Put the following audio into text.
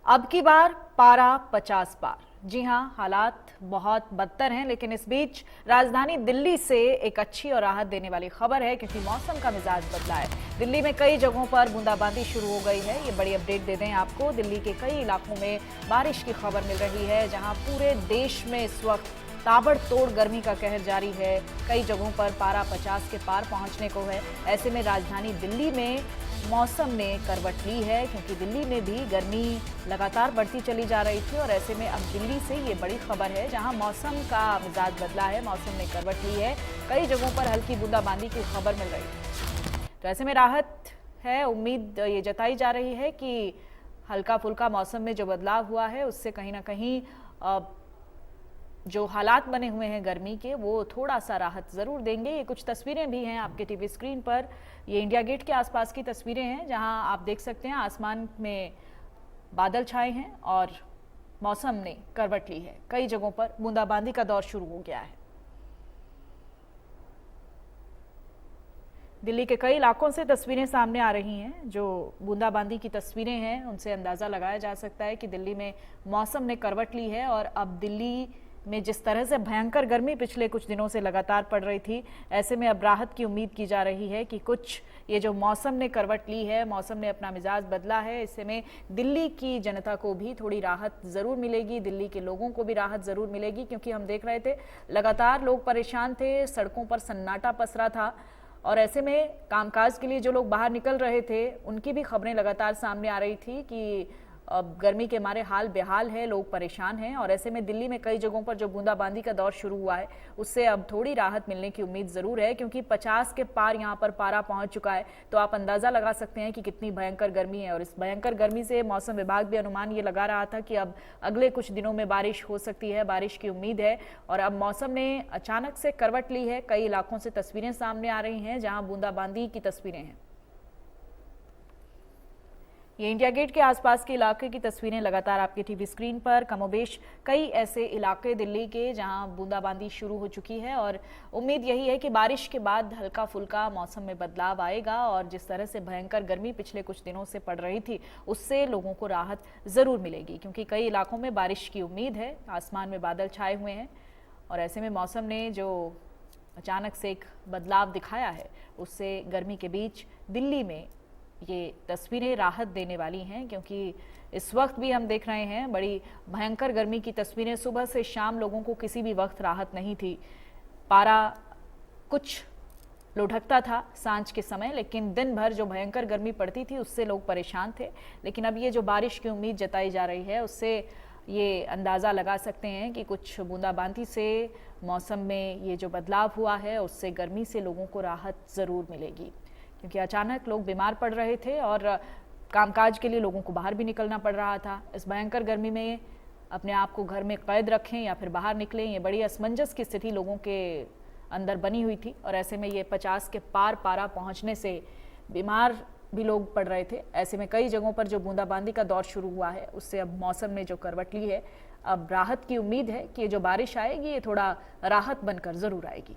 अब की बार पारा 50 पार। जी हाँ, हालात बहुत बदतर हैं, लेकिन इस बीच राजधानी दिल्ली से एक अच्छी और राहत देने वाली खबर है, क्योंकि मौसम का मिजाज बदला है। दिल्ली में कई जगहों पर बूंदाबांदी शुरू हो गई है। ये बड़ी अपडेट दे दें आपको, दिल्ली के कई इलाकों में बारिश की खबर मिल रही है, जहां पूरे देश में इस वक्त ताबड़तोड़ गर्मी का कहर जारी है। कई जगहों पर पारा 50 के पार पहुंचने को है। ऐसे में राजधानी दिल्ली में मौसम ने करवट ली है, क्योंकि दिल्ली में भी गर्मी लगातार बढ़ती चली जा रही थी और ऐसे में अब दिल्ली से ये बड़ी खबर है, जहां मौसम का मिजाज बदला है, मौसम ने करवट ली है। कई जगहों पर हल्की बूंदाबांदी की खबर मिल रही है, तो ऐसे में राहत है। उम्मीद ये जताई जा रही है कि हल्का फुल्का मौसम में जो बदलाव हुआ है, उससे कहीं ना कहीं जो हालात बने हुए हैं गर्मी के, वो थोड़ा सा राहत जरूर देंगे। ये कुछ तस्वीरें भी हैं आपके टीवी स्क्रीन पर। ये इंडिया गेट के आसपास की तस्वीरें हैं, जहां आप देख सकते हैं आसमान में बादल छाए हैं और मौसम ने करवट ली है। कई जगहों पर बूंदाबांदी का दौर शुरू हो गया है। दिल्ली के कई इलाकों से तस्वीरें सामने आ रही हैं। जो बूंदाबांदी की तस्वीरें हैं, उनसे अंदाजा लगाया जा सकता है कि दिल्ली में मौसम ने करवट ली है और अब दिल्ली में जिस तरह से भयंकर गर्मी पिछले कुछ दिनों से लगातार पड़ रही थी, ऐसे में अब राहत की उम्मीद की जा रही है कि कुछ ये जो मौसम ने करवट ली है, मौसम ने अपना मिजाज बदला है, इससे में दिल्ली की जनता को भी थोड़ी राहत ज़रूर मिलेगी, दिल्ली के लोगों को भी राहत ज़रूर मिलेगी। क्योंकि हम देख रहे थे लगातार लोग परेशान थे, सड़कों पर सन्नाटा पसरा था और ऐसे में कामकाज के लिए जो लोग बाहर निकल रहे थे, उनकी भी खबरें लगातार सामने आ रही थी कि अब गर्मी के मारे हाल बेहाल है, लोग परेशान हैं। और ऐसे में दिल्ली में कई जगहों पर जो बूंदाबांदी का दौर शुरू हुआ है, उससे अब थोड़ी राहत मिलने की उम्मीद ज़रूर है, क्योंकि 50 के पार यहाँ पर पारा पहुँच चुका है। तो आप अंदाज़ा लगा सकते हैं कि कितनी भयंकर गर्मी है। और इस भयंकर गर्मी से मौसम विभाग भी अनुमान ये लगा रहा था कि अब अगले कुछ दिनों में बारिश हो सकती है, बारिश की उम्मीद है। और अब मौसम ने अचानक से करवट ली है। कई इलाकों से तस्वीरें सामने आ रही हैं, जहाँ बूंदाबांदी की तस्वीरें हैं। ये इंडिया गेट के आसपास के इलाके की तस्वीरें लगातार आपके टीवी स्क्रीन पर। कमोबेश कई ऐसे इलाके दिल्ली के जहां बूंदाबांदी शुरू हो चुकी है और उम्मीद यही है कि बारिश के बाद हल्का फुल्का मौसम में बदलाव आएगा और जिस तरह से भयंकर गर्मी पिछले कुछ दिनों से पड़ रही थी, उससे लोगों को राहत ज़रूर मिलेगी, क्योंकि कई इलाकों में बारिश की उम्मीद है। आसमान में बादल छाए हुए हैं और ऐसे में मौसम ने जो अचानक से एक बदलाव दिखाया है, उससे गर्मी के बीच दिल्ली में ये तस्वीरें राहत देने वाली हैं। क्योंकि इस वक्त भी हम देख रहे हैं बड़ी भयंकर गर्मी की तस्वीरें। सुबह से शाम लोगों को किसी भी वक्त राहत नहीं थी। पारा कुछ लुढ़कता था सांझ के समय, लेकिन दिन भर जो भयंकर गर्मी पड़ती थी, उससे लोग परेशान थे। लेकिन अब ये जो बारिश की उम्मीद जताई जा रही है, उससे ये अंदाज़ा लगा सकते हैं कि कुछ बूंदाबांदी से मौसम में ये जो बदलाव हुआ है, उससे गर्मी से लोगों को राहत ज़रूर मिलेगी। क्योंकि अचानक लोग बीमार पड़ रहे थे और कामकाज के लिए लोगों को बाहर भी निकलना पड़ रहा था। इस भयंकर गर्मी में अपने आप को घर में कैद रखें या फिर बाहर निकलें, ये बड़ी असमंजस की स्थिति लोगों के अंदर बनी हुई थी। और ऐसे में ये 50 के पार पारा पहुंचने से बीमार भी लोग पड़ रहे थे। ऐसे में कई जगहों पर जो बूंदाबांदी का दौर शुरू हुआ है, उससे अब मौसम ने जो करवट ली है, अब राहत की उम्मीद है कि ये जो बारिश आएगी, ये थोड़ा राहत बनकर ज़रूर आएगी।